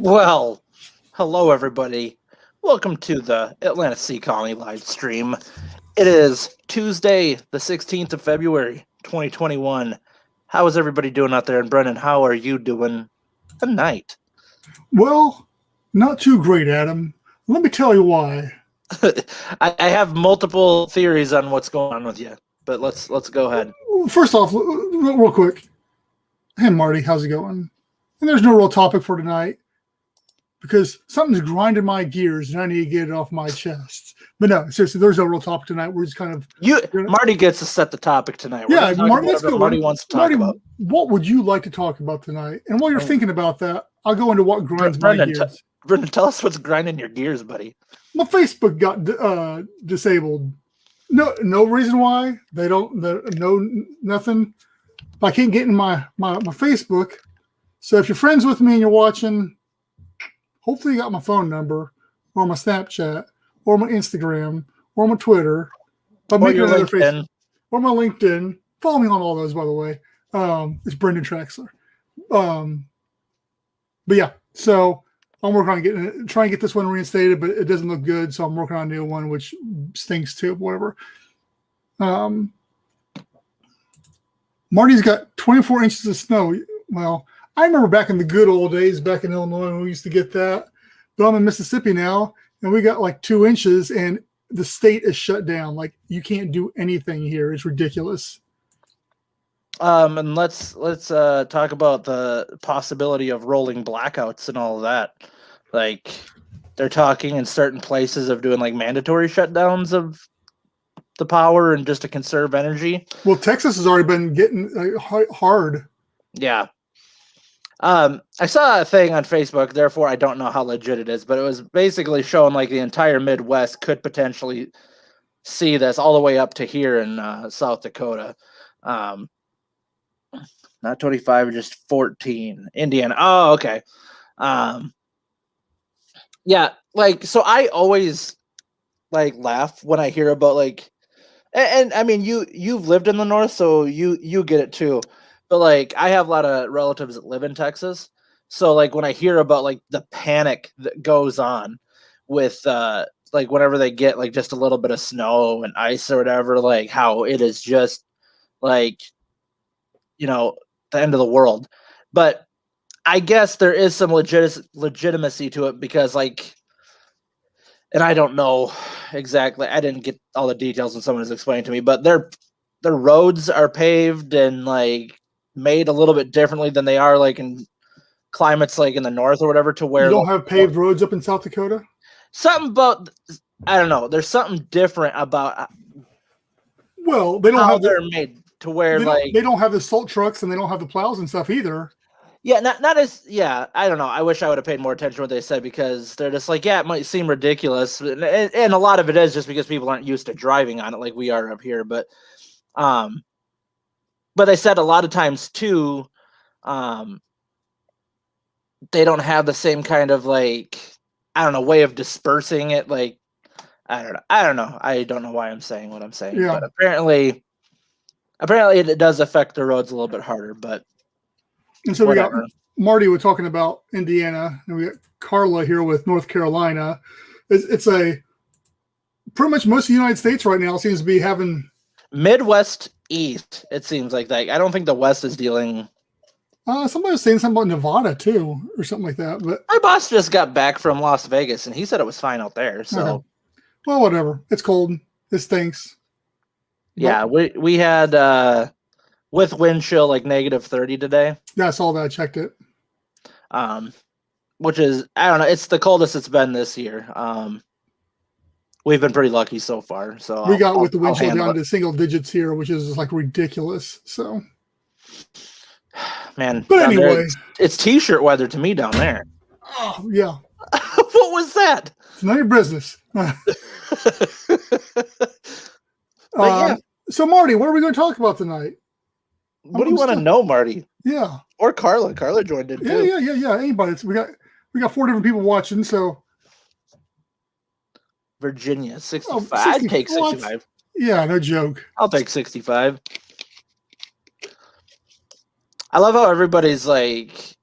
Well, hello everybody. Welcome to the Atlanta Sea Colony live stream. It is Tuesday, the 16th of February, 2021. How is everybody doing out there? And Brennan, how are you doing tonight? Well, not too great, Adam. Let me tell you why. I have multiple theories on what's going on with you, but let's go ahead. First off, real quick. Hey, Marty, how's it going? And there's no real topic for tonight because something's grinding my gears and I need to get it off my chest. But no, seriously, there's no real topic tonight. We're just kind of... Marty gets to set the topic tonight. Yeah, Marty, let's go. Marty wants to talk about. What would you like to talk about tonight? And while you're thinking about that, I'll go into what grinds my gears. Brendan, tell us what's grinding your gears, buddy. My Facebook got disabled. No reason why. They don't. Nothing. I can't get in my Facebook. So if you're friends with me and you're watching, hopefully you got my phone number or my Snapchat or my Instagram or my Twitter. Or your LinkedIn. Or my LinkedIn. Follow me on all those, by the way. It's Brendan Traxler. But yeah, so I'm working on trying to get this one reinstated, but it doesn't look good. So I'm working on a new one, which stinks too, whatever. Marty's got 24 inches of snow. Well, I remember back in the good old days, back in Illinois, when we used to get that. But I'm in Mississippi now, and we got like 2 inches, and the state is shut down. Like, you can't do anything here. It's ridiculous. And let's talk about the possibility of rolling blackouts and all of that. Like, they're talking in certain places of doing like mandatory shutdowns of the power and just to conserve energy. Well, Texas has already been getting hard. Yeah. I saw a thing on Facebook, therefore I don't know how legit it is, but it was basically showing like the entire Midwest could potentially see this all the way up to here in South Dakota. Not 25, just 14. Indiana. Oh, okay. Yeah, like, so I always like laugh when I hear about like, and I mean, you've lived in the North, so you get it too. But like, I have a lot of relatives that live in Texas, so like when I hear about like the panic that goes on with like whenever they get like just a little bit of snow and ice or whatever, like how it is just like, you know, the end of the world. But I guess there is some legitimacy to it because like, and I don't know exactly, I didn't get all the details when someone was explaining to me, but their roads are paved and like made a little bit differently than they are like in climates like in the North or whatever, to where you don't have paved roads up in South Dakota. Something about, I don't know, there's something different about well, they don't how have they're made to where they don't have the salt trucks and they don't have the plows and stuff either. Yeah, not as, yeah, I don't know. I wish I would have paid more attention to what they said because they're just like, yeah, it might seem ridiculous. And a lot of it is just because people aren't used to driving on it like we are up here. But they said a lot of times too, they don't have the same kind of like, I don't know, way of dispersing it. Like, I don't know. I don't know why I'm saying what I'm saying. Yeah. But apparently it does affect the roads a little bit harder, but. And so whatever. We got Marty, we're talking about Indiana, and we got Carla here with North Carolina. It's a pretty much most of the United States right now seems to be having Midwest East. It seems like that. I don't think the West is dealing. Somebody was saying something about Nevada too, or something like that. But my boss just got back from Las Vegas, and he said it was fine out there. So, okay. Well, whatever. It's cold. It stinks. Yeah, we had. With wind chill like -30 today. Yeah, I saw that. I checked it. Which is, I don't know, it's the coldest it's been this year. We've been pretty lucky so far. So we got with the wind chill down to single digits here, which is like ridiculous. So, man, but anyway, there, it's t-shirt weather to me down there. Oh yeah. What was that? It's none of your business. Yeah. So Marty, what are we going to talk about tonight? What do you want to know, Marty? Yeah. Or Carla. Carla joined in too. Yeah. Anybody. We got 4 different people watching, so Virginia, 65. I'd take 65. Yeah, no joke. I'll take 65. I love how everybody's like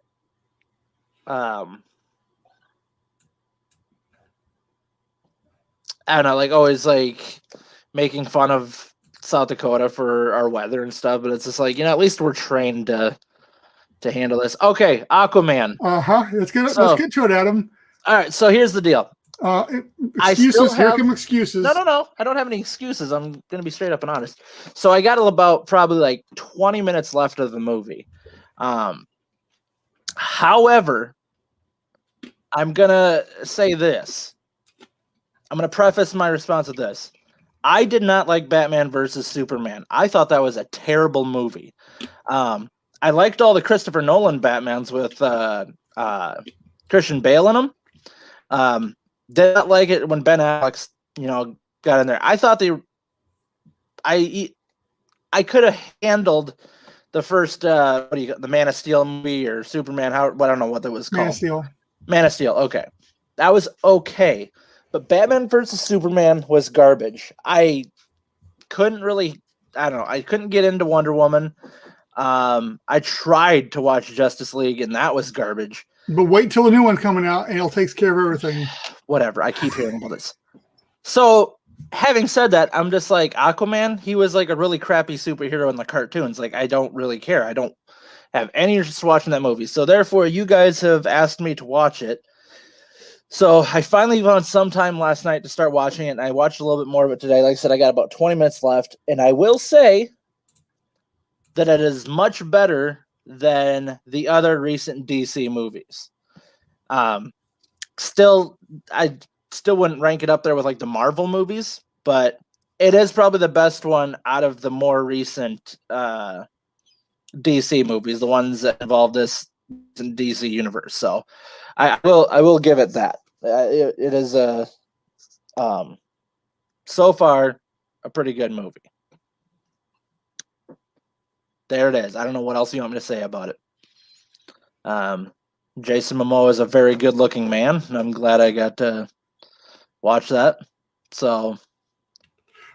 I don't know, like always like making fun of South Dakota for our weather and stuff, but it's just like, at least we're trained to handle this. Okay, Aquaman. Let's get So, to it, Adam. All right, so here's the deal. Excuses. Here come excuses. No. I don't have any excuses. I'm gonna be straight up and honest. So I got about probably like 20 minutes left of the movie. However, I'm gonna say this. I'm gonna preface my response with this. I did not like Batman versus Superman. I thought that was a terrible movie. I liked all the Christopher Nolan Batmans with Christian Bale in them. Did not like it when Ben Affleck, got in there. I thought I could have handled the first the Man of Steel movie or Superman. I don't know what that was called. Man of Steel. Okay, that was okay, but Batman versus Superman was garbage. I couldn't really. I don't know. I couldn't get into Wonder Woman. I tried to watch Justice League, and that was garbage. But wait till the new one coming out, and it'll take care of everything. Whatever. I keep hearing about this. So, having said that, I'm just like, Aquaman, he was like a really crappy superhero in the cartoons. Like, I don't really care. I don't have any interest in watching that movie. So, therefore, you guys have asked me to watch it. So, I finally found some time last night to start watching it, and I watched a little bit more of it today. Like I said, I got about 20 minutes left, and I will say that it is much better than the other recent DC movies. I still wouldn't rank it up there with like the Marvel movies, but it is probably the best one out of the more recent DC movies, the ones that involve this in DC universe. So I will give it that. It is so far a pretty good movie. There it is. I don't know what else you want me to say about it. Jason Momoa is a very good-looking man, and I'm glad I got to watch that. So,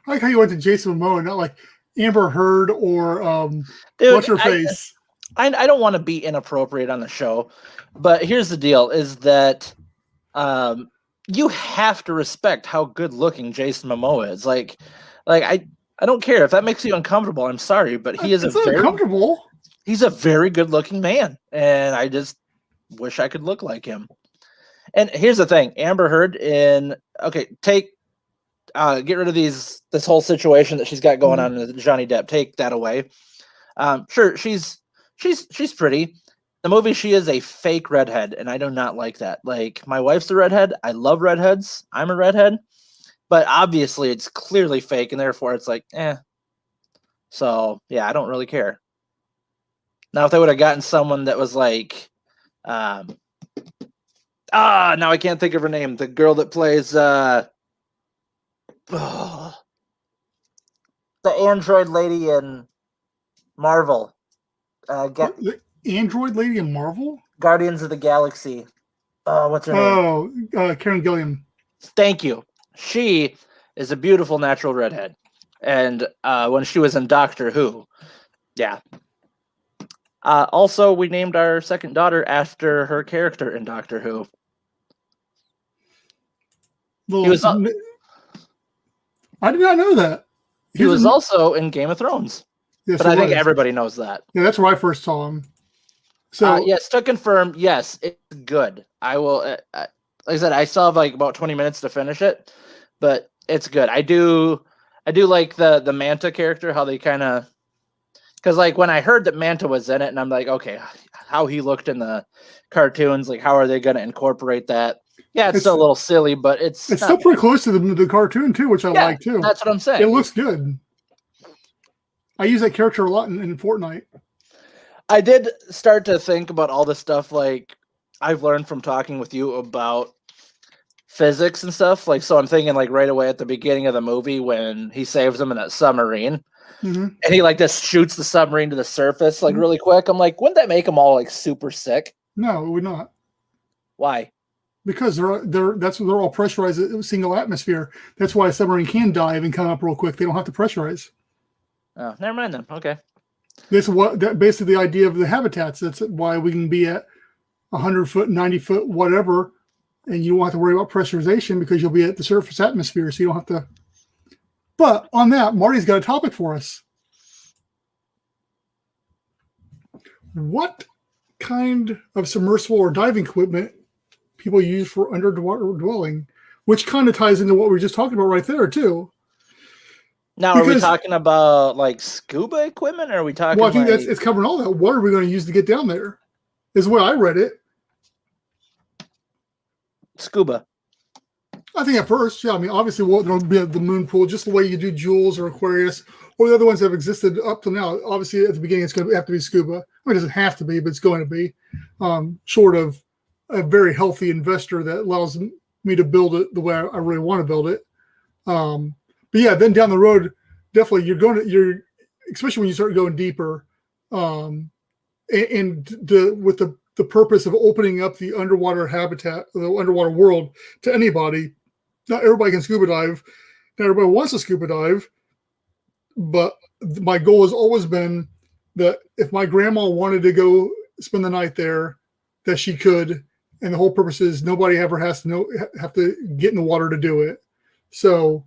I like how you went to Jason Momoa, not like Amber Heard or what's her face. I don't want to be inappropriate on the show, but here's the deal: is that you have to respect how good-looking Jason Momoa is. Like I don't care if that makes you uncomfortable. I'm sorry, but he is uncomfortable. He's a very good-looking man, and I just wish I could look like him. And here's the thing: Amber Heard get rid of this whole situation that she's got going on with Johnny Depp. Take that away. Sure, she's pretty. The movie, she is a fake redhead, and I do not like that. Like, my wife's a redhead. I love redheads. I'm a redhead. But obviously, it's clearly fake, and therefore, it's like, eh. So, yeah, I don't really care. Now, if they would have gotten someone that was like, now I can't think of her name. The girl that plays, the android lady in Marvel. The android lady in Marvel? Guardians of the Galaxy. What's her name? Karen Gilliam. Thank you. She is a beautiful natural redhead. And when she was in Doctor Who, yeah. Also, we named our second daughter after her character in Doctor Who. I did not know that. He was also in Game of Thrones. Yes, but I think everybody knows that. Yeah, that's where I first saw him. So yes, to confirm, yes, it's good. I will. Like I said, I still have like about 20 minutes to finish it, but it's good. I do like the Manta character, how they kind of, because like when I heard that Manta was in it, and I'm like, okay, how he looked in the cartoons, like how are they going to incorporate that? Yeah, it's still a little silly, but it's still pretty close to the cartoon too, which I like too. That's what I'm saying. It looks good. I use that character a lot in Fortnite. I did start to think about all the stuff like I've learned from talking with you about physics and stuff. Like, so I'm thinking like right away at the beginning of the movie when he saves them in that submarine, and he like just shoots the submarine to the surface like really quick. I'm like, wouldn't that make them all like super sick? No, it would not. Why? Because they're all pressurized in a single atmosphere. That's why a submarine can dive and come up real quick. They don't have to pressurize. Oh, never mind then. Okay. That basically the idea of the habitats. That's why we can be at 100 foot, 90 foot, whatever, and you don't have to worry about pressurization because you'll be at the surface atmosphere, so you don't have to. But on that, Marty's got a topic for us. What kind of submersible or diving equipment people use for underwater dwelling, which kind of ties into what we were just talking about right there too. Now, are we talking about like scuba equipment, or are we talking? Well, I think it's covering all that. What are we going to use to get down there? Is the way I read it. Scuba. I think at first, yeah. I mean, obviously, there'll be the moon pool, just the way you do Jules or Aquarius, or the other ones that have existed up to now. Obviously, at the beginning, it's going to have to be scuba. I mean, it doesn't have to be, but it's going to be. Short of a very healthy investor that allows me to build it the way I really want to build it. But yeah, then down the road, definitely you're especially when you start going deeper, with the purpose of opening up the underwater habitat, the underwater world to anybody. Not everybody can scuba dive. Not everybody wants to scuba dive. But my goal has always been that if my grandma wanted to go spend the night there, that she could. And the whole purpose is nobody ever have to get in the water to do it. So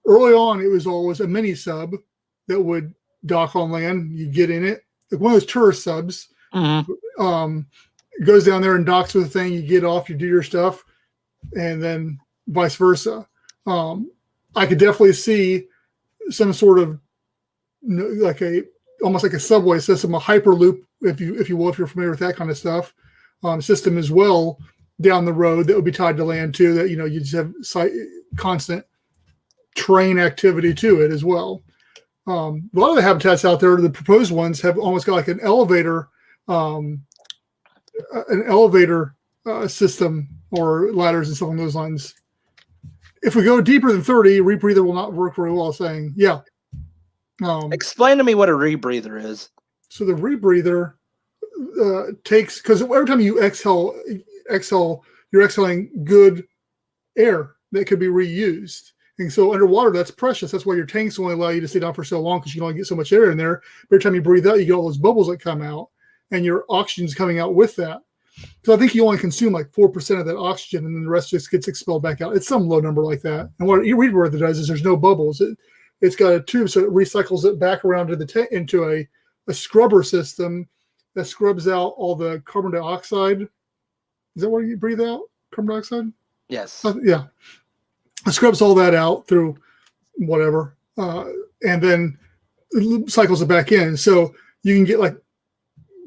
early on, it was always a mini sub that would dock on land. You get in it, like one of those tourist subs. Mm-hmm. Goes down there and docks with the thing. You get off, you do your stuff, and then vice versa. I could definitely see some sort of almost like a subway system, a hyperloop, if you will, if you're familiar with that kind of stuff, system as well down the road that would be tied to land too. That you just have constant train activity to it as well. A lot of the habitats out there, the proposed ones, have almost got like an elevator system or ladders and stuff on those lines. If we go deeper than 30, rebreather will not work very well. Saying, yeah. Explain to me what a rebreather is. So the rebreather takes, because every time you exhale, you're exhaling good air that could be reused. And so underwater, that's precious. That's why your tanks only allow you to stay down for so long, because you can only get so much air in there. But every time you breathe out, you get all those bubbles that come out, and your oxygen's coming out with that. So I think you only consume like 4% of that oxygen, and then the rest just gets expelled back out. It's some low number like that. And what a rebreather does is there's no bubbles. It's got a tube, so it recycles it back around to the into a scrubber system that scrubs out all the carbon dioxide. Is that what you breathe out? Carbon dioxide? Yes. Yeah. It scrubs all that out through whatever, and then it cycles it back in. So you can get, like,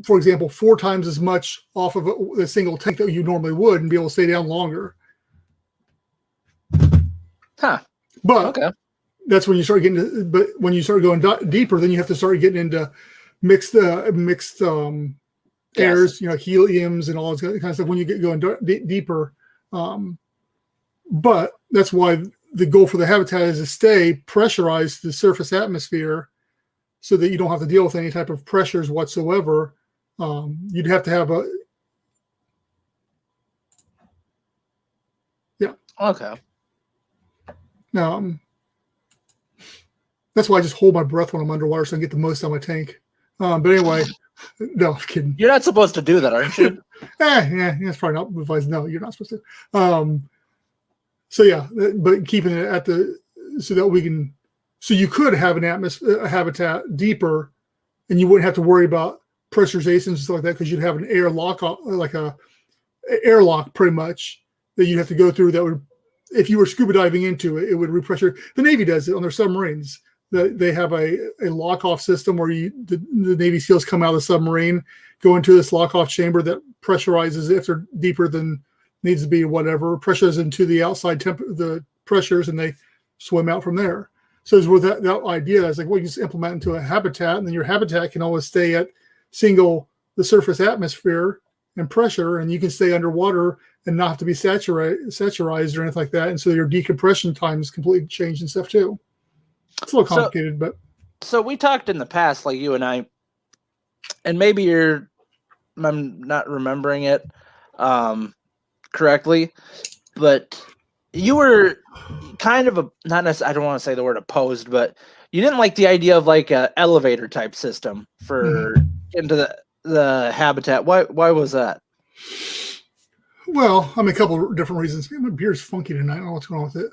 for example, 4 times as much off of a single tank that you normally would, and be able to stay down longer. Huh. But okay. That's when you start getting but when you start going deeper, then you have to start getting into mixed airs, heliums and all this kind of stuff when you get going deeper. But that's why the goal for the habitat is to stay pressurized to the surface atmosphere, so that you don't have to deal with any type of pressures whatsoever. You'd have to have Okay. That's why I just hold my breath when I'm underwater, so I can get the most out of my tank. But anyway, no, I'm kidding. You're not supposed to do that, aren't you? Yeah, that's probably not advice. No, you're not supposed to. So yeah, but keeping it so that we can, so you could have a habitat deeper, and you wouldn't have to worry about pressurizations and stuff like that, because you'd have an airlock, like a airlock pretty much, that you'd have to go through. That would, if you were scuba diving into it, it would repressure. The Navy does it on their submarines. They have a lock-off system where the Navy SEALs come out of the submarine, go into this lock-off chamber that pressurizes if they're deeper than needs to be, whatever, pressures into the outside the pressures, and they swim out from there. So it's with that idea, it's like, well, you just implement into a habitat, and then your habitat can always stay at the surface atmosphere and pressure, and you can stay underwater and not have to be saturized or anything like that. And so your decompression time is completely changed and stuff too. It's a little complicated, but. So we talked in the past, like you and I, and maybe I'm not remembering it correctly, but you were kind of I don't want to say the word opposed, but you didn't like the idea of like a elevator type system for into the habitat. Why was that? Well, I mean, a couple of different reasons. My beer's funky tonight. I don't know what's going on with it.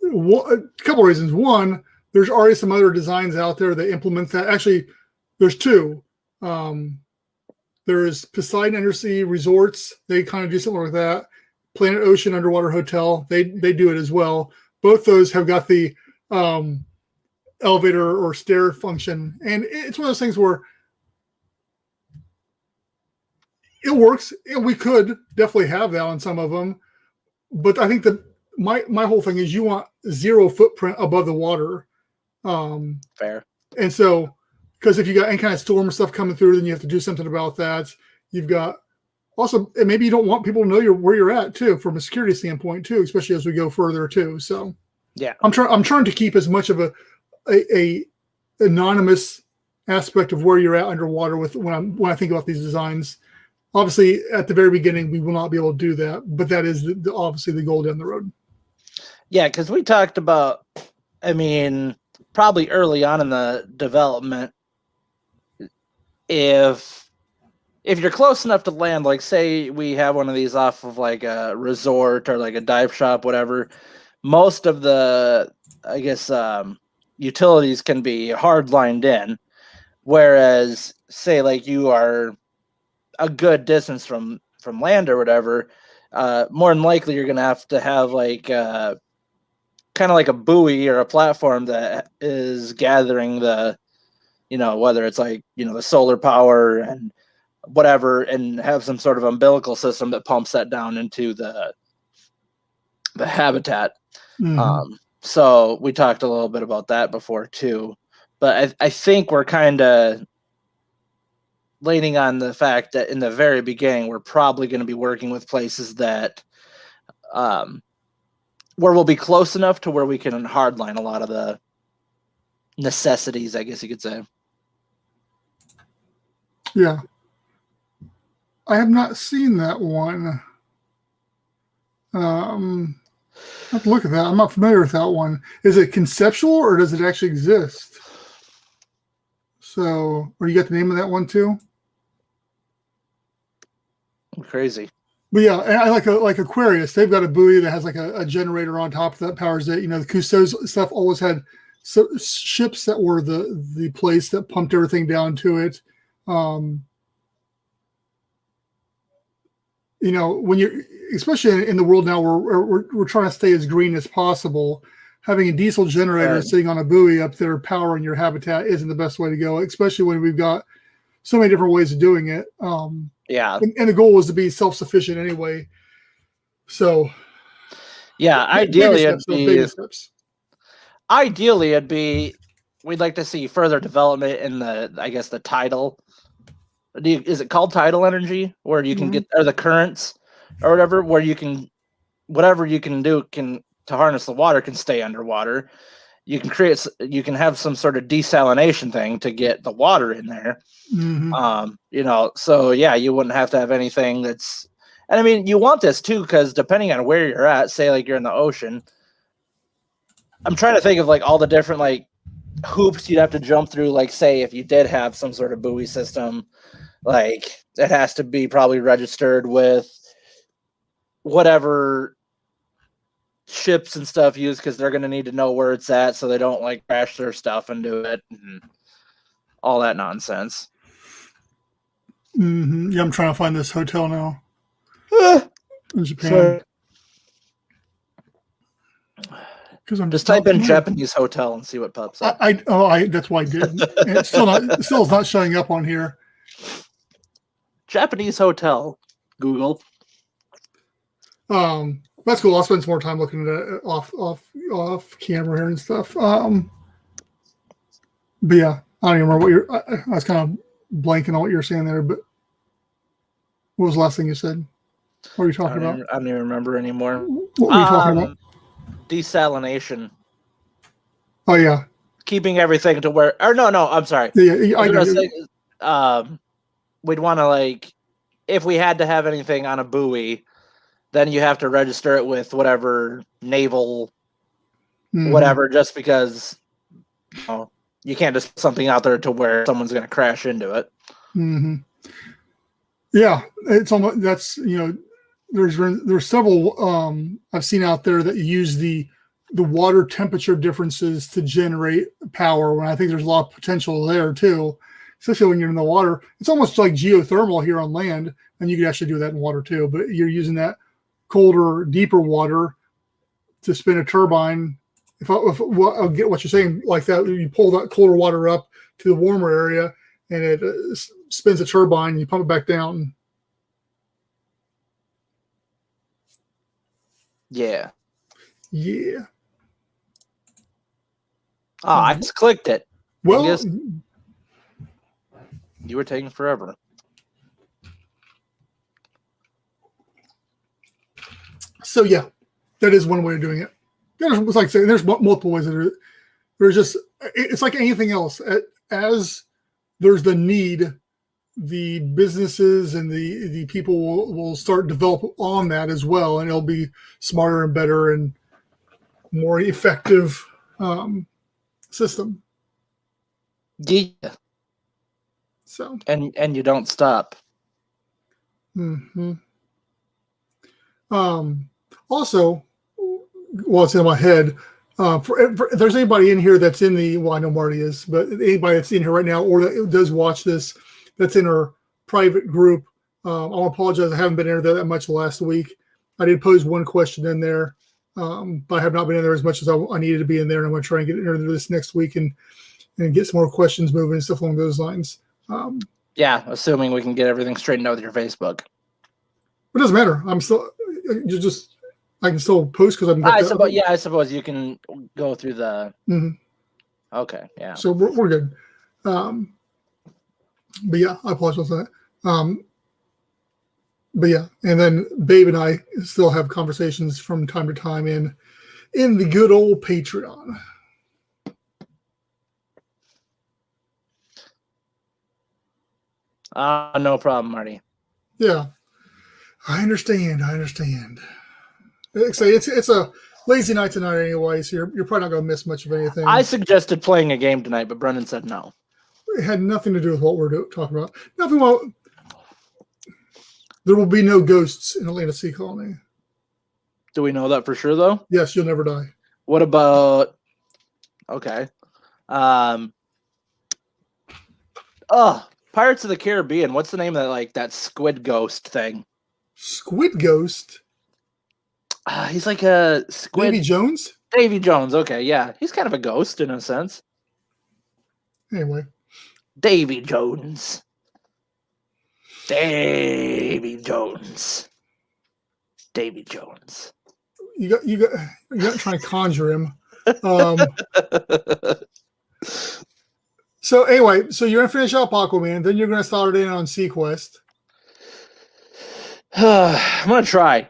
A couple of reasons. One, there's already some other designs out there that implement that. Actually, there's two. There's Poseidon Undersea Resorts. They kind of do something like that. Planet Ocean Underwater Hotel. They do it as well. Both those have got the elevator or stair function, and it's one of those things where it works. We could definitely have that on some of them, but I think that my whole thing is you want zero footprint above the water. Fair. And so, because if you got any kind of storm stuff coming through, then you have to do something about that. You've got also, and maybe you don't want people to know where you're at too, from a security standpoint too, especially as we go further too. So yeah, I'm trying to keep as much of a anonymous aspect of where you're at underwater with when I think about these designs. Obviously, at the very beginning, we will not be able to do that, but that is obviously the goal down the road. Yeah, because we talked about, I mean, probably early on in the development, if you're close enough to land, like say we have one of these off of like a resort or like a dive shop, whatever, most of the, I guess, utilities can be hard lined in, whereas say like you are a good distance from land or whatever, more than likely you're gonna have to have like kind of like a buoy or a platform that is gathering the, whether it's like the solar power and whatever, and have some sort of umbilical system that pumps that down into the habitat. Mm-hmm. So we talked a little bit about that before too, but I think we're kind of leaning on the fact that in the very beginning, we're probably going to be working with places that, where we'll be close enough to where we can hardline a lot of the necessities, I guess you could say. Yeah. I have not seen that one. I have to look at that. I'm not familiar with that one. Is it conceptual or does it actually exist? So, or you got the name of that one too? Crazy. But yeah, I like Aquarius. They've got a buoy that has like a generator on top that powers it. The Cousteau's stuff always had ships that were the place that pumped everything down to it. When you're, especially in the world now where we're trying to stay as green as possible, having a diesel generator sitting on a buoy up there powering your habitat isn't the best way to go, especially when we've got so many different ways of doing it. Yeah. And the goal was to be self-sufficient anyway. So yeah, ideally it'd be, we'd like to see further development in the tidal. Is it called tidal energy, where you can get, or the currents or whatever, where you can, whatever you can do to harness the water can stay underwater. You can have some sort of desalination thing to get the water in there. Mm-hmm. So yeah, you wouldn't have to have anything that's, and I mean, you want this too, because depending on where you're at, say like you're in the ocean, I'm trying to think of like all the different like hoops you'd have to jump through. Like say if you did have some sort of buoy system, like it has to be probably registered with whatever ships and stuff use, because they're going to need to know where it's at so they don't like crash their stuff into it and all that nonsense. Mm-hmm. Yeah, I'm trying to find this hotel now in Japan. Because I'm just type in Japanese hotel and see what pops up. That's why I did. It's still not showing up on here. Japanese hotel, Google. That's cool. I'll spend some more time looking at it off camera here and stuff. But yeah, I don't even remember what I was kind of blanking on what you were saying there. But what was the last thing you said? What were you talking about? I don't even remember anymore. What were you talking about? Desalination. Oh yeah. Keeping everything to where, or no, I'm sorry. Yeah, I know. We'd want to, like, if we had to have anything on a buoy, then you have to register it with whatever naval, whatever, just because you can't just put something out there to where someone's going to crash into it. Mm-hmm. Yeah, it's almost that's there's several I've seen out there that use the water temperature differences to generate power. When I think there's a lot of potential there too, especially when you're in the water. It's almost like geothermal here on land, and you can actually do that in water too. But you're using that colder, deeper water to spin a turbine. If I get what you're saying, like that, you pull that colder water up to the warmer area, and it spins a turbine. You pump it back down. Yeah. Yeah. Oh, I just clicked it. Well, Angus, you were taking forever. So yeah, that is one way of doing it. There's like saying there's multiple ways to do it. There's just it's like anything else. As there's the need, the businesses and the people will start develop on that as well, and it'll be smarter and better and more effective system. Yeah. So and you don't stop. mm-hmm. Also, well, it's in my head. If there's anybody in here that's in the, well, I know Marty is, but anybody that's in here right now or that does watch this, that's in our private group, I'll apologize. I haven't been in there that much last week. I did pose one question in there, but I have not been in there as much as I needed to be in there. And I'm going to try and get in there this next week and get some more questions moving and stuff along those lines. Yeah, assuming we can get everything straightened out with your Facebook. It doesn't matter. I'm still, I can still post because I'm. I suppose you can go through the. Mm-hmm. Okay, yeah. So we're good. But yeah, I apologize for that. But yeah, and then Babe and I still have conversations from time to time in the good old Patreon. No problem, Marty. Yeah, I understand. Like I say, it's a lazy night tonight anyway, so you're probably not going to miss much of anything. I suggested playing a game tonight, but Brendan said no. It had nothing to do with what we're talking about. Nothing about. There will be no ghosts in Atlantis Sea Colony. Do we know that for sure, though? Yes, you'll never die. What about? Okay. Pirates of the Caribbean. What's the name of that squid ghost thing? Squid ghost? He's like a squid. Davy Jones? Davy Jones. Okay, yeah. He's kind of a ghost in a sense. Anyway. Davy Jones. Davy Jones. Davy Jones. You got to try and conjure him. So anyway, so you're gonna finish up Aquaman, then you're gonna start in on Sequest. I'm gonna try.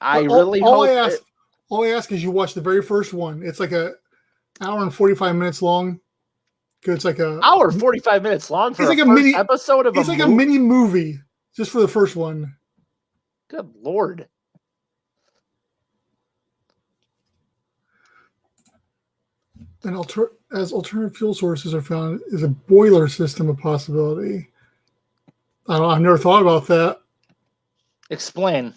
All I ask is you watch the very first one. It's like a hour and 45 minutes long. It's like a hour 45 minutes long for it's like a mini episode of. It's like a mini movie just for the first one. Good Lord. And as alternative fuel sources are found, is a boiler system a possibility? I've never thought about that. Explain.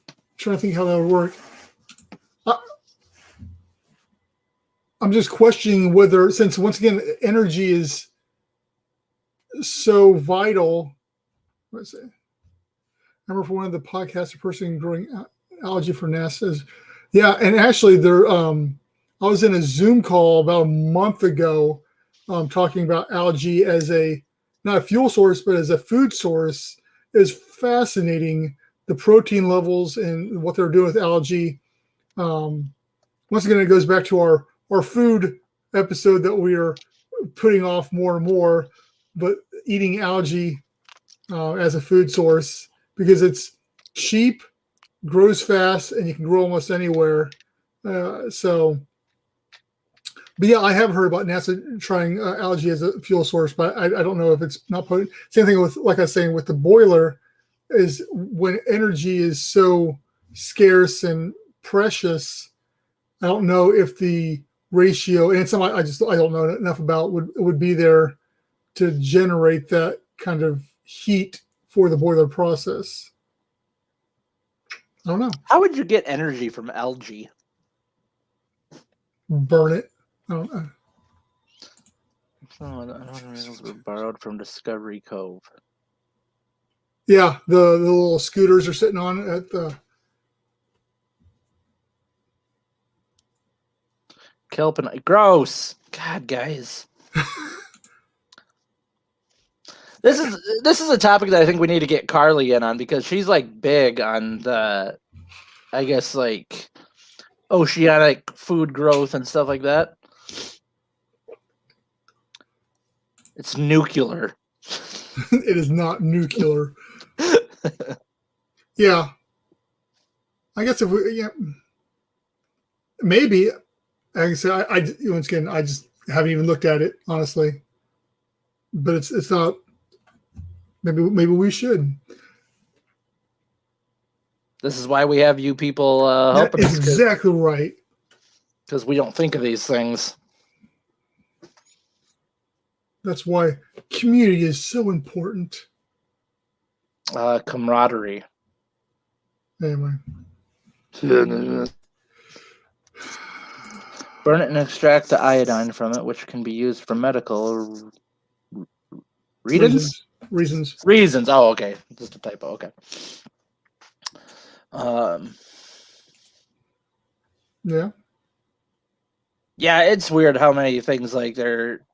I'm trying to think how that would work. I'm just questioning whether, since once again, energy is so vital. Let's see. I remember for one of the podcasts, a person growing algae for NASA is, yeah, and actually there. I was in a Zoom call about a month ago talking about algae as not a fuel source, but as a food source. Is fascinating, the protein levels and what they're doing with algae. Once again, it goes back to our food episode that we are putting off more and more, but eating algae as a food source because it's cheap, grows fast, and you can grow almost anywhere. But yeah, I have heard about NASA trying algae as a fuel source, but I don't know if it's not potent. Same thing with, like I was saying, with the boiler, is when energy is so scarce and precious, I don't know if the ratio, and it's something I don't know enough about, would be there to generate that kind of heat for the boiler process. I don't know. How would you get energy from algae? Burn it. I don't know. Oh, animals were borrowed from Discovery Cove. Yeah, the little scooters are sitting on at the. Kelp and gross. God, guys. This is a topic that I think we need to get Carly in on because she's like big on the, I guess, like oceanic food growth and stuff like that. It's nuclear. It is not nuclear. Yeah. I guess if we, yeah, maybe. Like I said, I once again, I just haven't even looked at it honestly. But it's not. Maybe we should. This is why we have you people helping That us. is exactly right. Because we don't think of these things. That's why community is so important. Camaraderie. Anyway. Burn it and extract the iodine from it, which can be used for medical reasons. Reasons. Oh, okay. Just a typo. Okay. Yeah. Yeah, it's weird how many things like they're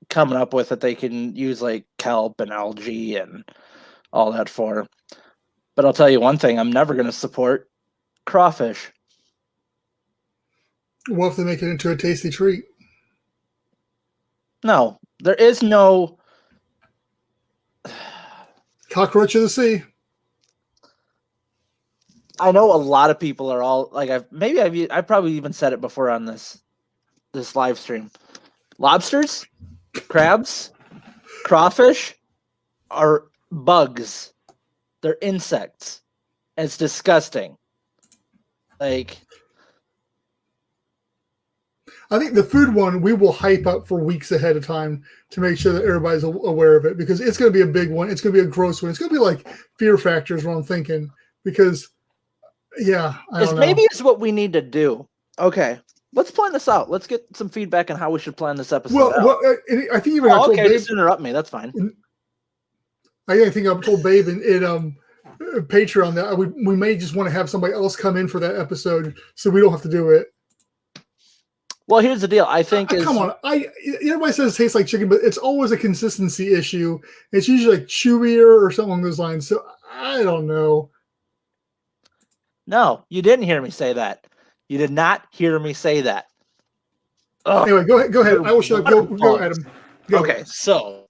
coming up with that they can use like kelp and algae and all that for. But I'll tell you one thing, I'm never going to support crawfish. What if they make it into a tasty treat? No, there is no Cockroach of the sea. I know a lot of people are all like I've probably even said it before on this live stream. Lobsters, crabs, crawfish are bugs. They're insects. And it's disgusting. Like I think the food one we will hype up for weeks ahead of time to make sure that everybody's aware of it because it's going to be a big one. It's going to be a gross one. It's going to be like Fear Factor is what I'm thinking because, yeah, I don't know. Maybe it's what we need to do. Okay, let's plan this out. Let's get some feedback on how we should plan this episode. Well, I think even I told Babe, just interrupt me. That's fine. I think I told Babe in Patreon that we may just want to have somebody else come in for that episode so we don't have to do it. Well, here's the deal. I think come on. Everybody says it tastes like chicken, but it's always a consistency issue. It's usually like chewier or something along those lines. So I don't know. No, you didn't hear me say that. You did not hear me say that. Ugh. Anyway, go ahead. I will shut up. Go, Adam. Go. Okay, so,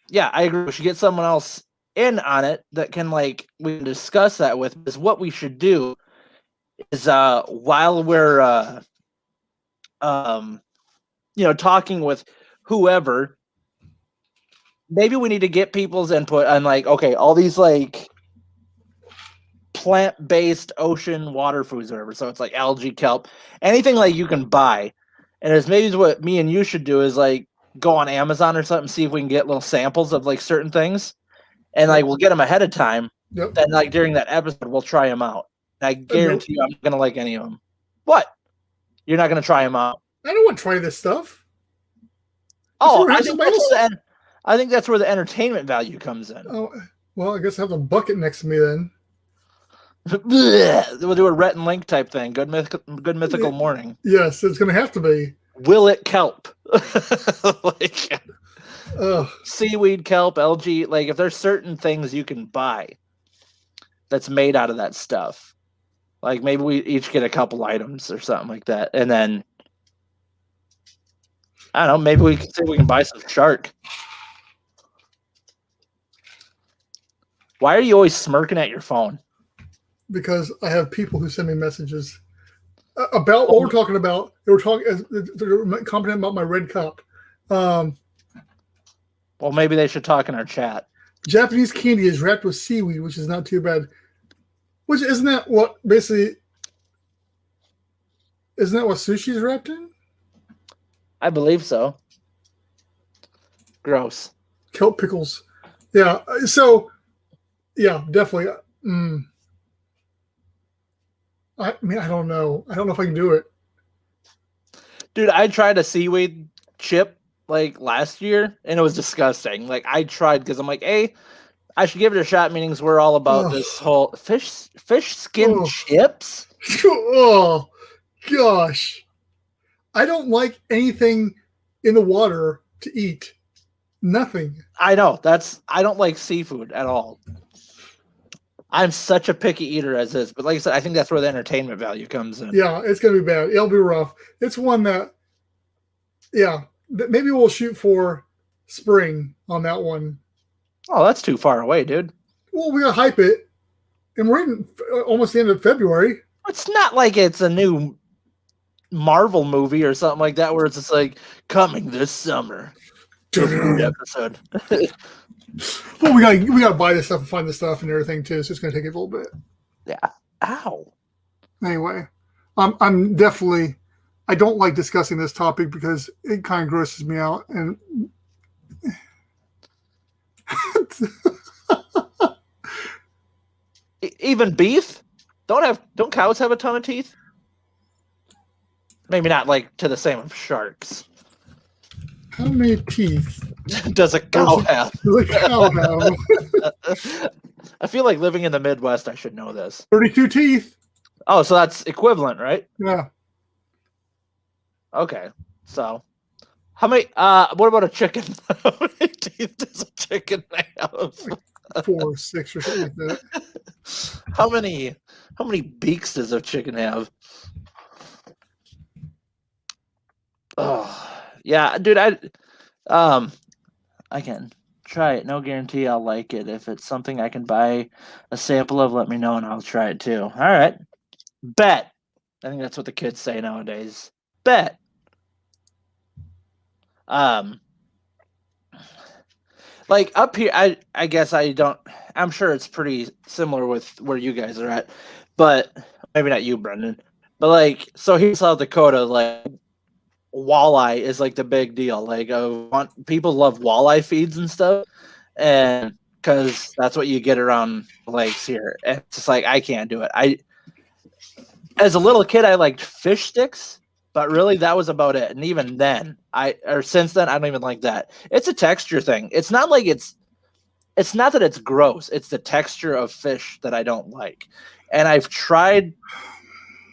yeah, I agree. We should get someone else in on it that can we can discuss that with. Is what we should do. Is while we're talking with whoever, maybe we need to get people's input on okay, all these plant-based ocean water foods or whatever. So it's like algae, kelp, anything you can buy. And it's maybe what me and you should do is go on Amazon or something, see if we can get little samples of certain things, and we'll get them ahead of time. Yep. Then during that episode, we'll try them out. I guarantee you I'm not going to like any of them. What? You're not going to try them out? I don't want to try this stuff. Oh, I think that's where the entertainment value comes in. Oh, well, I guess I have a bucket next to me then. We'll do a Rhett and Link type thing. Good mythical morning. Yes, it's going to have to be. Will it kelp? Seaweed, kelp, algae. If there's certain things you can buy that's made out of that stuff. Maybe we each get a couple items or something like that. And then, I don't know, maybe we can see if we can buy some shark. Why are you always smirking at your phone? Because I have people who send me messages about what we're talking about. They were commenting about my red cup. Well, maybe they should talk in our chat. Japanese candy is wrapped with seaweed, which is not too bad. Which isn't that what sushi is wrapped in? I believe so. Gross. Kelp pickles. Yeah. So, yeah, definitely. I mean, I don't know. I don't know if I can do it. Dude, I tried a seaweed chip like last year and it was disgusting. Like I tried because I'm like, hey, I should give it a shot. Meanings we're all about Oh, this whole fish skin oh, chips. oh, gosh. I don't like anything in the water to eat. Nothing. I know I don't like seafood at all. I'm such a picky eater as is, but like I said, I think that's where the entertainment value comes in. Yeah, it's gonna be bad. It'll be rough. It's one that, yeah, maybe we'll shoot for spring on that one. Oh, that's too far away, dude. Well, we gotta hype it, and we're in almost the end of February. It's not like it's a new Marvel movie or something like that where it's just like coming this summer. Food episode. Well, we gotta buy this stuff and find the stuff and everything too, so it's gonna take a little bit. Yeah. Ow. Anyway, I'm definitely, I don't like discussing this topic because it kind of grosses me out. And Even beef? Don't cows have a ton of teeth? Maybe not like to the same of sharks. how many teeth Does a cow have? does a cow have? I feel like living in the Midwest, I should know this. 32 teeth. Oh, so that's equivalent, right? Yeah. Okay. So how many what about a chicken? How many teeth does a chicken have? 4 or 6 or something like that. How many beaks does a chicken have? Oh yeah, dude, I can try it. No guarantee I'll like it. If it's something I can buy a sample of, let me know and I'll try it too. All right. Bet. I think that's what the kids say nowadays. Bet. Like up here, I guess I'm sure it's pretty similar with where you guys are at, but maybe not you, Brendan. But like, so here in South Dakota, like walleye is like the big deal. Like, people love walleye feeds and stuff, and because that's what you get around lakes here. And it's just like I can't do it. As a little kid, I liked fish sticks, but really that was about it. And even then, since then, I don't even like that. It's a texture thing. It's not like it's not that it's gross. It's the texture of fish that I don't like. And I've tried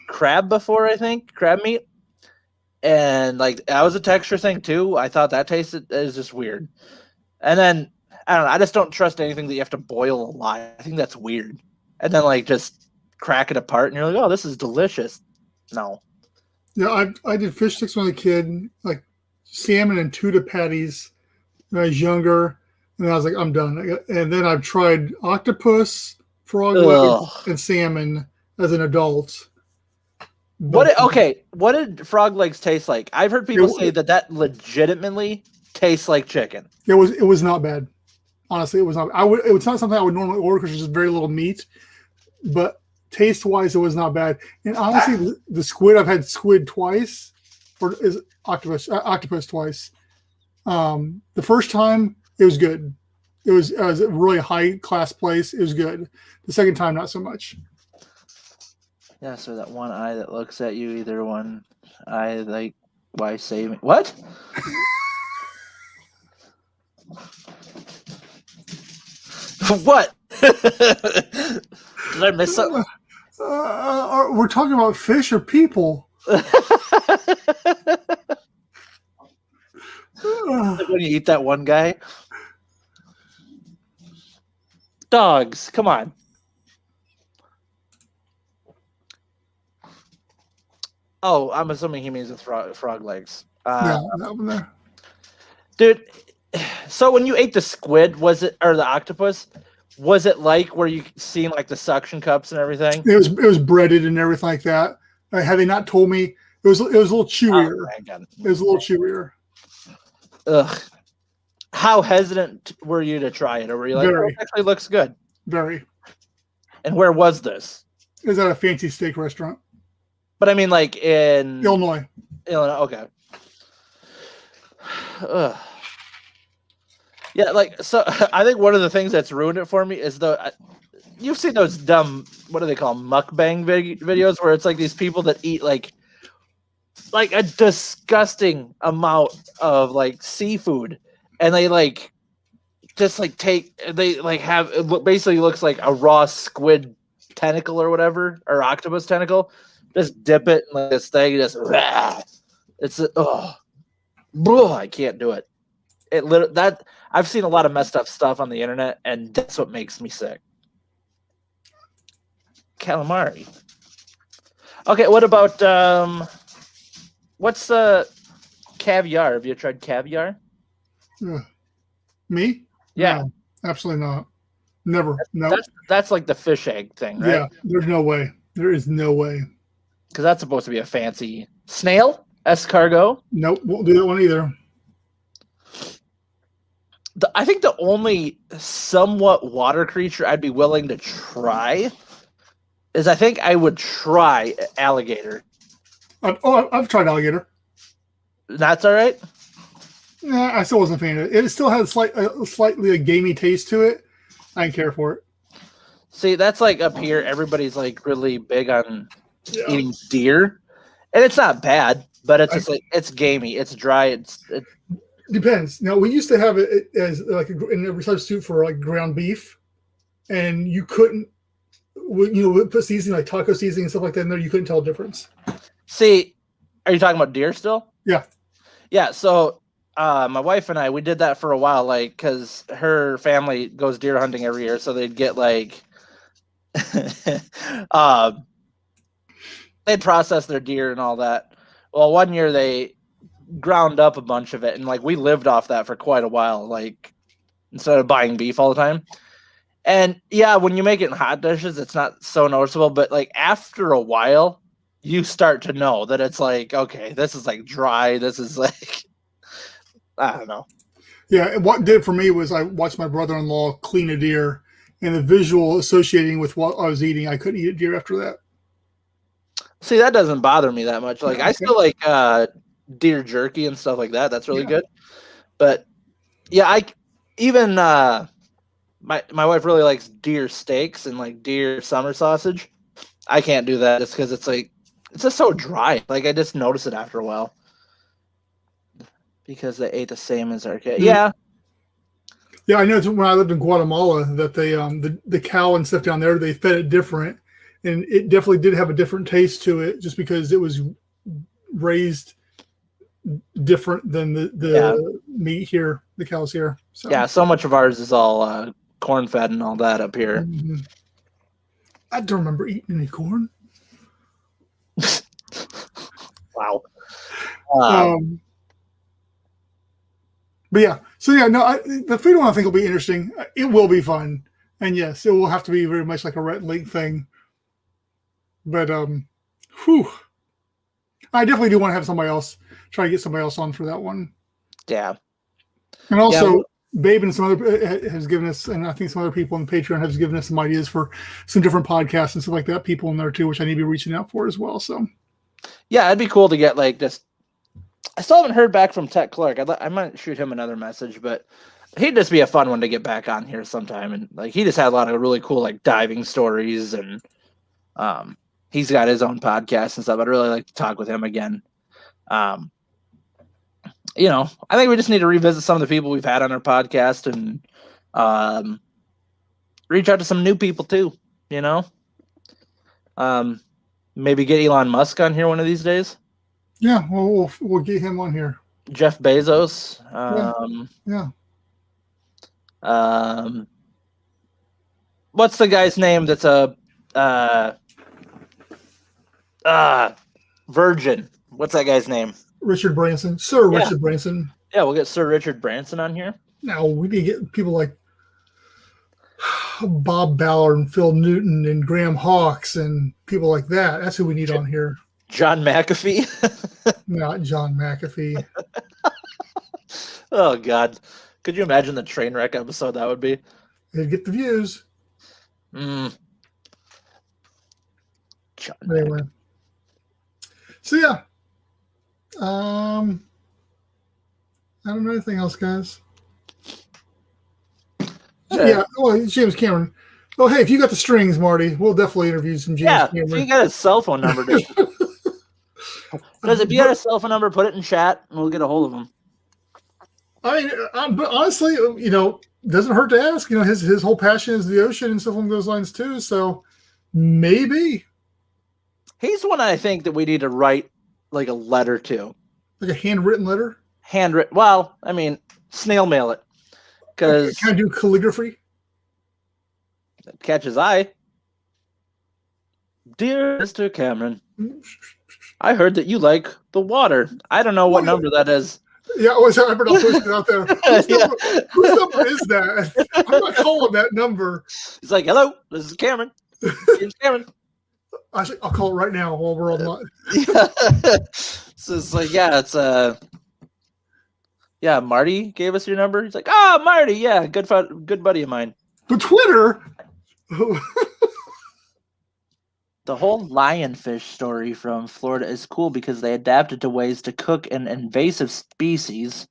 crab before, I think, crab meat. And like that was a texture thing too. I thought that is just weird. And then I don't know, I just don't trust anything that you have to boil alive. I think that's weird. And then like just crack it apart and you're like, oh, this is delicious. No. Yeah, I did fish sticks when I was a kid, like salmon and tuna patties when I was younger, and I was like, I'm done. And then I've tried octopus, frog legs, and salmon as an adult. What did frog legs taste like? I've heard people say that legitimately tastes like chicken. It was not bad. Honestly, it was not. It's not something I would normally order because there's just very little meat, but taste wise, it was not bad. And honestly, the squid, I've had squid twice, or is octopus twice. The first time it was good. It was a really high class place. It was good. The second time, not so much. Yeah, so that one eye that looks at you, either one eye, like, why save me? What? What? Did I miss something? We're talking about fish or people. Like when you eat that one guy. Dogs, come on. Oh, I'm assuming he means with frog legs. Yeah, that one there. Dude, so when you ate the squid, or the octopus, was it like where you seen like the suction cups and everything? It was breaded and everything like that. Had they not told me, it was a little chewier. It was a little chewier. Ugh. How hesitant were you to try it, or were you like, oh, it actually looks good? Very. And where was this? It was at a fancy steak restaurant. But I mean, like in Illinois. Okay. Ugh. Yeah, like so. I think one of the things that's ruined it for me is you've seen those dumb, what do they call 'em, mukbang videos where it's like these people that eat like a disgusting amount of like seafood, and they like just like they like have basically looks like a raw squid tentacle or whatever, or octopus tentacle. Just dip it in like this thing, just it's I can't do it. That I've seen a lot of messed up stuff on the internet, and that's what makes me sick. Calamari. Okay, what about what's caviar? Have you tried caviar? Me? Yeah, No, absolutely not. Never. No. that's like the fish egg thing, right? Yeah, there's no way. There is no way. Because that's supposed to be a fancy snail, escargot. Nope, won't do that one either. I think the only somewhat water creature I'd be willing to try is I think I would try alligator. I've tried alligator. That's all right. Nah, I still wasn't a fan of it. It still has slightly a gamey taste to it. I didn't care for it. See, that's like up here. Everybody's like really big on Yeah. eating deer, and it's not bad, but it's just like it's gamey, it's dry, it Depends. Now we used to have it as like a substitute for like ground beef, and you couldn't, put seasoning like taco seasoning and stuff like that in there. You couldn't tell the difference. See, are you talking about deer still? Yeah. Yeah. So, my wife and I, we did that for a while, like, because her family goes deer hunting every year, so they'd get like, they'd process their deer and all that. Well, one year they ground up a bunch of it, and like we lived off that for quite a while, like instead of buying beef all the time. And yeah, when you make it in hot dishes, it's not so noticeable, but like after a while, you start to know that it's like, okay, this is like dry. This is like, I don't know. Yeah. And what did for me was I watched my brother-in-law clean a deer, and the visual associating with what I was eating, I couldn't eat a deer after that. See, that doesn't bother me that much. Like Yeah, I okay. still like deer jerky and stuff like that. That's really Yeah. good. But yeah, I even my wife really likes deer steaks and like deer summer sausage. I can't do that just because it's like it's just so dry. Like I just notice it after a while because they ate the same as our kid. Yeah, Yeah, I know when I lived in Guatemala that they the cow and stuff down there, they fed it different, and it definitely did have a different taste to it just because it was raised different than the meat here, the cows here. So. Yeah, so much of ours is all corn fed and all that up here. Mm-hmm. I don't remember eating any corn. Wow. But yeah, so yeah, no, the food one I think will be interesting. It will be fun, and yes, it will have to be very much like a Rhett Link thing. But I definitely do want to have somebody else try to get somebody else on for that one. Yeah, and also Babe and some other has given us, and I think some other people on Patreon has given us some ideas for some different podcasts and stuff like that. People in there too, which I need to be reaching out for as well. So yeah, it'd be cool to get like this. I still haven't heard back from Tech Clark. I might shoot him another message, but he'd just be a fun one to get back on here sometime. And like he just had a lot of really cool like diving stories, and he's got his own podcast and stuff. I'd really like to talk with him again. I think we just need to revisit some of the people we've had on our podcast and reach out to some new people too. Maybe get Elon Musk on here one of these days. Yeah, we'll get him on here. Jeff Bezos. Yeah. What's the guy's name that's a virgin? What's that guy's name? Richard Branson. Sir Richard Branson. Yeah, we'll get Sir Richard Branson on here. Now, we need to get people like Bob Ballard and Phil Newton and Graham Hawkes and people like that. That's who we need on here. John McAfee? Not John McAfee. Oh, God. Could you imagine the train wreck episode that would be? They'd get the views. John anyway. So, yeah. I don't know anything else, guys. Yeah. Well, James Cameron. Oh, hey, if you got the strings, Marty, we'll definitely interview some James Cameron. If you got his cell phone number, if you got his cell phone number, put it in chat, and we'll get a hold of him. I mean, but honestly, doesn't hurt to ask. His whole passion is the ocean and stuff along those lines too. So maybe he's one I think that we need to write like a letter to, like a handwritten letter. Handwritten. Well, I mean, snail mail it because can I do calligraphy? It catches eye. Dear Mr. Cameron, I heard that you like the water. I don't know what number that is. Yeah, I better not push it out there. Whose number is that? I'm not calling that number. He's like, hello, this is Cameron. James Cameron. Actually, I'll call it right now while we're online. So it's like, Marty gave us your number. He's like, Marty, yeah, good buddy of mine. But Twitter. The whole lionfish story from Florida is cool because they adapted to ways to cook an invasive species.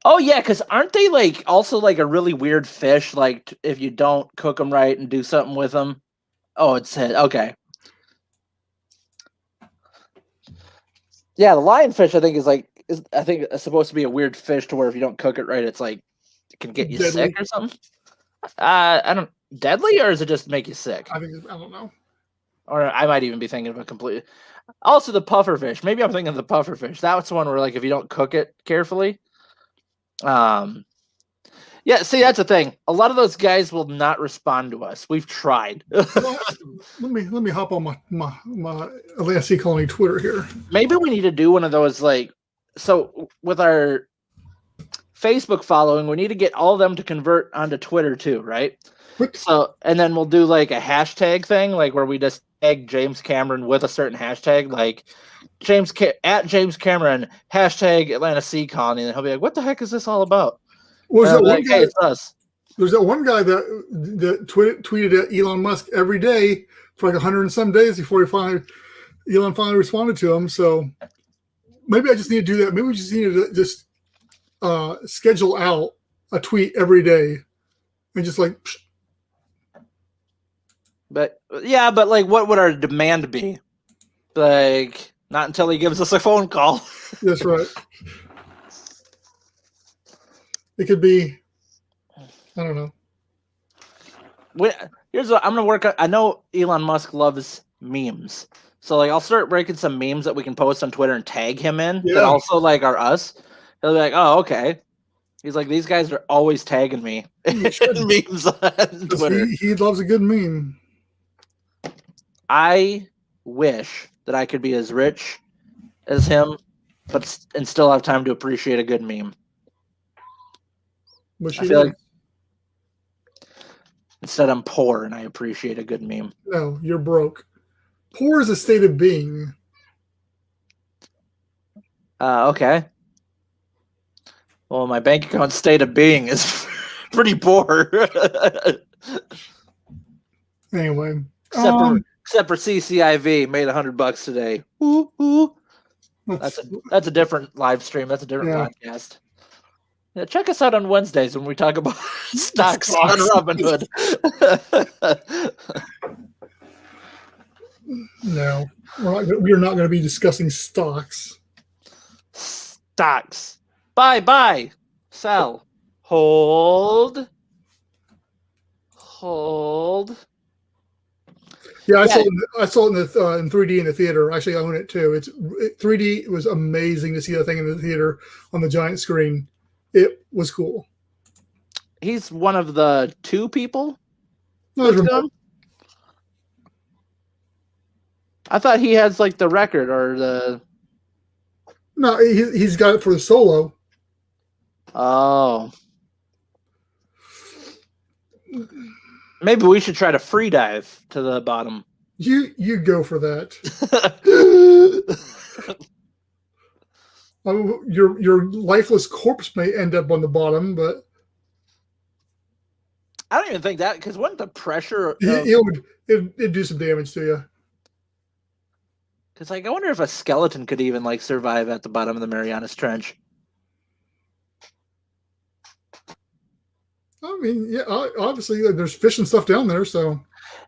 Oh yeah, because aren't they like also like a really weird fish? Like if you don't cook them right and do something with them. Oh, it's okay. Yeah, the lionfish I think is supposed to be a weird fish to where if you don't cook it right, it's like it can get you sick or something. I don't. Deadly, or does it just make you sick? I don't know. Or I might even be thinking of a completely. Also, the pufferfish. Maybe I'm thinking of the pufferfish. That's the one where, like, if you don't cook it carefully. Yeah. See, that's the thing. A lot of those guys will not respond to us. We've tried. Well, let me hop on my ASC Colony Twitter here. Maybe we need to do one of those, like, so with our Facebook following, we need to get all of them to convert onto Twitter too, right? So, and then we'll do like a hashtag thing, like where we just tag James Cameron with a certain hashtag, like at James Cameron hashtag Atlanta Sea Colony, and he'll be like, "What the heck is this all about?" Well, that one guy, hey, it's us. There's that one guy that tweeted at Elon Musk every day for like 100 and some days before Elon finally responded to him. So maybe I just need to do that. Maybe we just need to just schedule out a tweet every day and just like. Psh. But like, what would our demand be? Like, not until he gives us a phone call. That's right. It could be, I don't know. Here's what I'm gonna work on. I know Elon Musk loves memes, so like I'll start breaking some memes that we can post on Twitter and tag him in. Yeah. That also like are us. He'll be like, "Oh, okay." He's like, "These guys are always tagging me in memes on Twitter." He loves a good meme. I wish that I could be as rich as him, and still have time to appreciate a good meme. I feel like instead I'm poor and I appreciate a good meme. No, you're broke. Poor is a state of being. Okay. Well, my bank account state of being is pretty poor. Anyway. Except for CCIV, made $100 today. Ooh, ooh. That's a different live stream. That's a different podcast. Yeah, check us out on Wednesdays when we talk about stocks on Robinhood. No, we're not going to be discussing stocks. Stocks. Buy, sell, hold. Yeah, I saw it in 3D in the theater. Actually, I own it too. 3D. It was amazing to see that thing in the theater on the giant screen. It was cool. He's one of the two people. No, I thought he has like the record or the. No, he's got it for the solo. Oh. Maybe we should try to free dive to the bottom. You go for that. Your lifeless corpse may end up on the bottom, but I don't even think that, because wouldn't the pressure it'd do some damage to you. Because like I wonder if a skeleton could even like survive at the bottom of the Marianas Trench. I mean, yeah, obviously there's fish and stuff down there. So,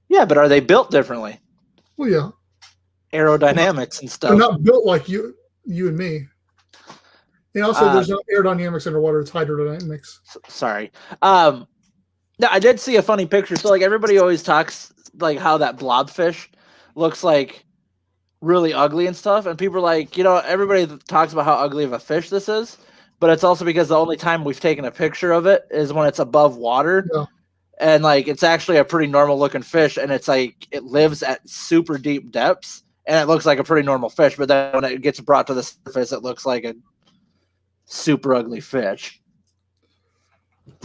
Yeah, but are they built differently? well, yeah, Aerodynamics and they're stuff. not built like you and me. And also, there's no aerodynamics underwater; it's hydrodynamics. Sorry. No, I did see a funny picture. So, like, everybody always talks like how that blobfish looks like really ugly and stuff, and people are like, everybody talks about how ugly of a fish this is, but it's also because the only time we've taken a picture of it is when it's above water. Yeah. And like it's actually a pretty normal looking fish, and it's like it lives at super deep depths, and it looks like a pretty normal fish. But then when it gets brought to the surface, it looks like a super ugly fish.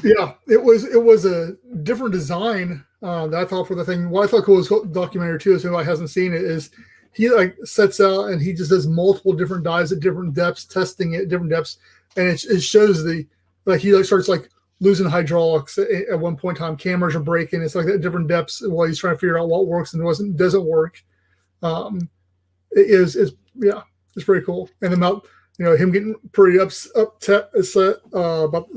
Yeah, it was a different design that I thought for the thing. What I thought cool was documentary too. If anybody hasn't seen it, is he like sets out and he just does multiple different dives at different depths, testing it at different depths, and it shows the like he like starts like losing hydraulics at one point in time. Cameras are breaking. It's like at different depths while he's trying to figure out what works and doesn't work. It's pretty cool. And about him getting pretty upset about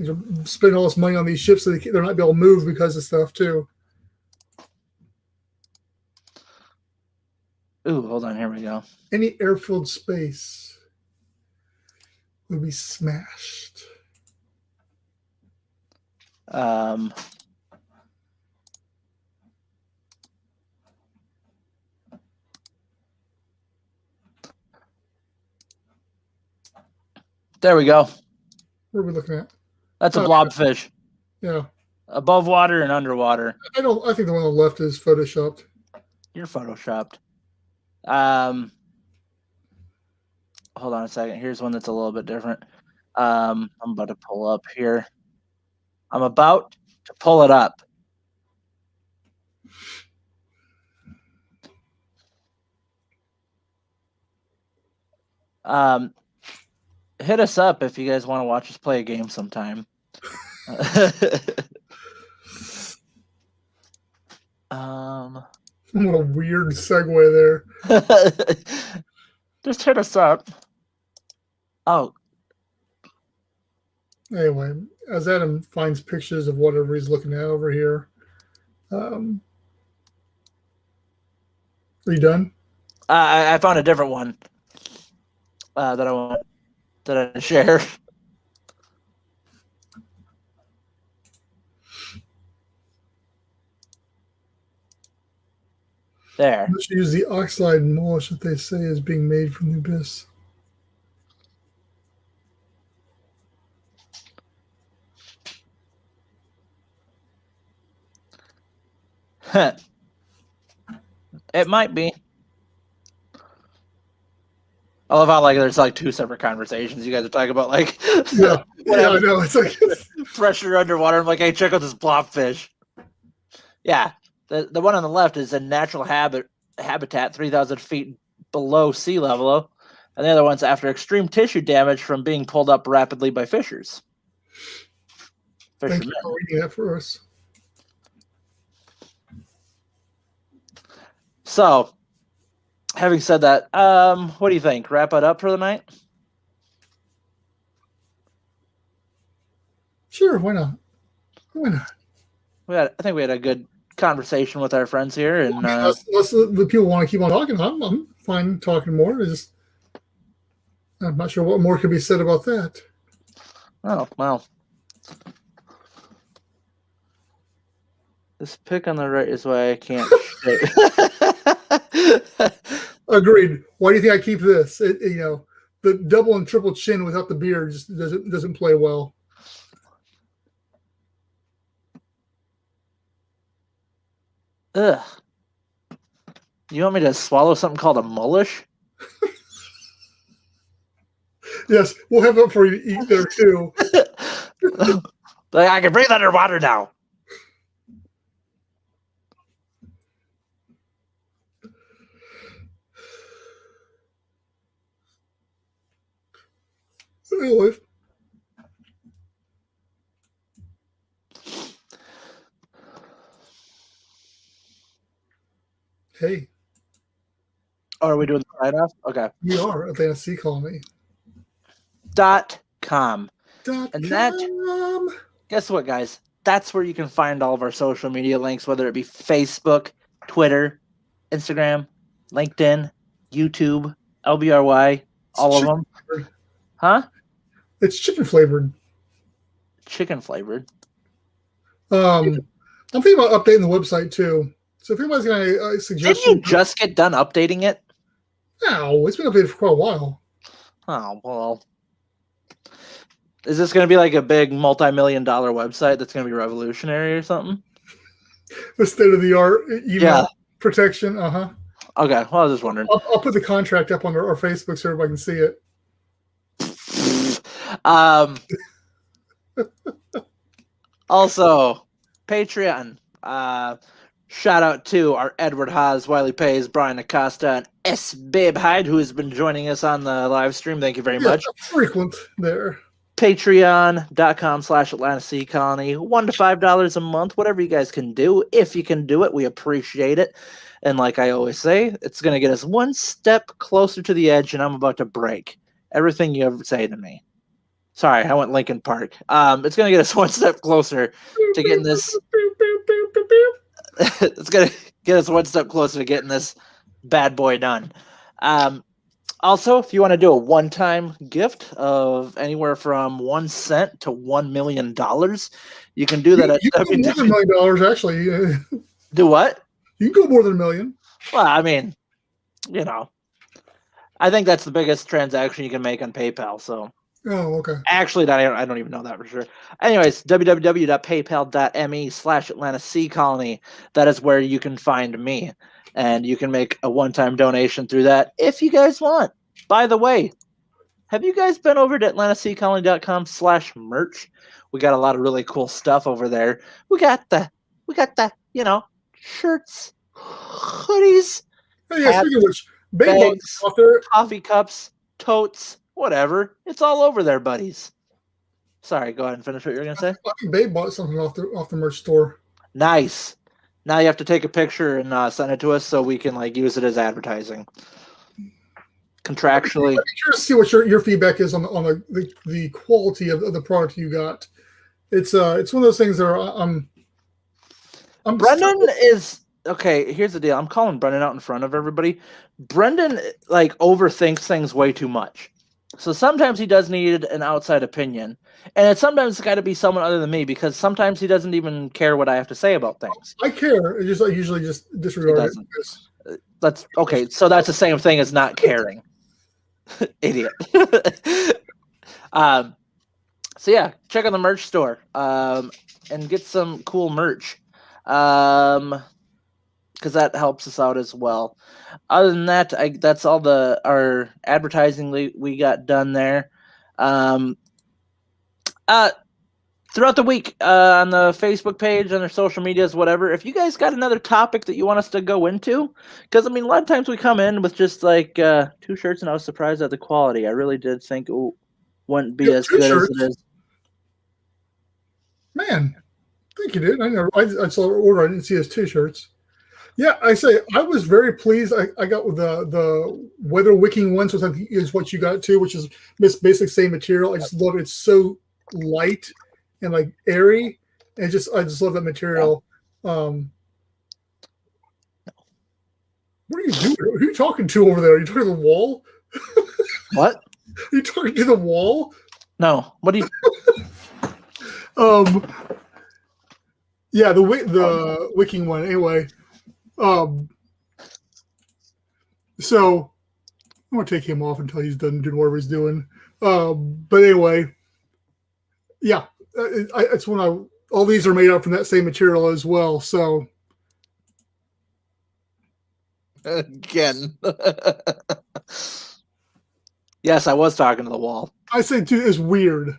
spending all this money on these ships so they're not able to move because of stuff too. Ooh, hold on. Here we go. Any air-filled space will be smashed. There we go. What are we looking at? That's a blobfish. Yeah. Above water and underwater. I think the one on the left is photoshopped. You're photoshopped. Hold on a second. Here's one that's a little bit different. I'm about to pull up here. I'm about to pull it up. Hit us up if you guys want to watch us play a game sometime. What a weird segue there. Just hit us up. Oh. Anyway, as Adam finds pictures of whatever he's looking at over here. Are you done? I found a different one that I want to share. There. Let's use the oxide mulch that they say is being made from the abyss. It might be. I love how like there's like two separate conversations. You guys are talking about like yeah, I know. It's like pressure underwater. I'm like, hey, check out this blobfish. Yeah, the one on the left is a natural habitat 3,000 feet below sea level, and the other one's after extreme tissue damage from being pulled up rapidly by fishers. Thank you for reading that for us. So, having said that, what do you think? Wrap it up for the night? Sure, why not? Why not? I think we had a good conversation with our friends here, and unless the people want to keep on talking, I'm fine talking more. I'm not sure what more could be said about that. Oh well, this pick on the right is why I can't. Agreed. Why do you think I keep this? The double and triple chin without the beard just doesn't play well. Ugh. You want me to swallow something called a mullish? Yes, we'll have it for you to eat there too. Like I can breathe underwater now. Anyway. Hey. Oh, are we doing the write-off? Okay. We are at the ASC Colony. .com. And that, guess what, guys? that's where you can find all of our social media links, whether it be Facebook, Twitter, Instagram, LinkedIn, YouTube, LBRY, all of them. Flavored. Huh? It's chicken flavored. Chicken flavored. I'm thinking about updating the website too. So if anybody's got a suggestion, Didn't you just get done updating it? No, it's been updated for quite a while. Oh, well. Is this going to be like a big multi-million-dollar website that's going to be revolutionary or something? The state-of-the-art email protection. Okay, well, I was just wondering. I'll put the contract up on our Facebook so everybody can see it. Also, Patreon. Shout out to our Edward Haas, Wiley Pays, Brian Acosta, and S. Babe Hyde, who has been joining us on the live stream. Thank you very much. Frequent there. Patreon.com/Atlanta Sea Colony. $1 to $5 a month, whatever you guys can do. If you can do it, we appreciate it. And like I always say, it's going to get us one step closer to the edge, and I'm about to break everything you ever say to me. Sorry, I went Lincoln Park. It's going to get us one step closer to getting this. It's going to get us one step closer to getting this bad boy done. Also, if you want to do a one-time gift of anywhere from 1 cent to $1 million, you can do that at you can go more than $1 million, actually. Do what? You can go more than $1 million. Well, I mean, you know, I think that's the biggest transaction you can make on PayPal. So, oh, okay. Actually, I don't even know that for sure. Anyways, www.paypal.me/Atlanta Sea Colony. That is where you can find me. And you can make a one-time donation through that if you guys want. By the way, have you guys been over to atlantaseacolony.com/merch? We got a lot of really cool stuff over there. We got the, shirts, hoodies, Hey, yeah, speaking of which, bags, coffee cups, totes, whatever. It's all over there, buddies. Sorry, go ahead and finish what you were going to say. I think Babe bought something off the merch store. Nice. Now you have to take a picture and send it to us so we can use it as advertising. Contractually. I'm curious to see what your feedback is on the quality of the product you got. It's one of those things that I'm Brendan is okay. Here's the deal. I'm calling Brendan out in front of everybody. Brendan overthinks things way too much. So sometimes he does need an outside opinion, and sometimes it's got to be someone other than me because sometimes he doesn't even care what I have to say about things. I care. I usually just disregard it. That's okay. So that's the same thing as not caring. Idiot. So yeah, check out the merch store and get some cool merch because that helps us out as well. Other than that, that's all our advertising we got done there. Throughout the week on the Facebook page, on our social medias, whatever, if you guys got another topic that you want us to go into, because, a lot of times we come in with just 2 shirts, and I was surprised at the quality. I really did think it wouldn't be as good shirts as it is. Man, thank you, dude. I saw the order. I didn't see his 2 shirts. Yeah, I was very pleased. I got with the weather wicking ones, which I think is what you got too, which is basically same material. I just love it. It's so light and airy, and I just love that material. What are you doing? Who are you talking to over there? Are you talking to the wall? What? Are you talking to the wall? No. What do you? Yeah, the wicking one. Anyway, so I'm gonna take him off until he's done doing whatever he's doing. But anyway, yeah, it's when all these are made up from that same material as well. So again, yes, I was talking to the wall. I say too, it's weird.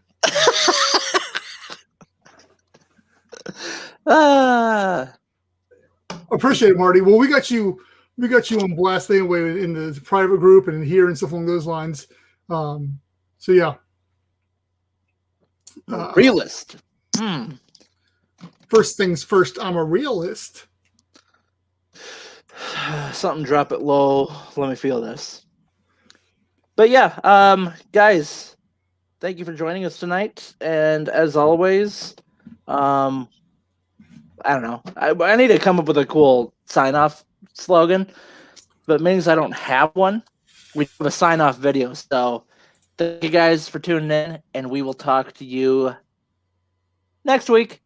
Appreciate it, Marty. Well, we got you on blast anyway in the private group and here and stuff along those lines. So yeah. Realist. First things first, I'm a realist. Something drop it low. Let me feel this. But yeah, guys, thank you for joining us tonight. And as always, I don't know. I need to come up with a cool sign off slogan, but means I don't have one. We have a sign off video. So thank you guys for tuning in, and we will talk to you next week.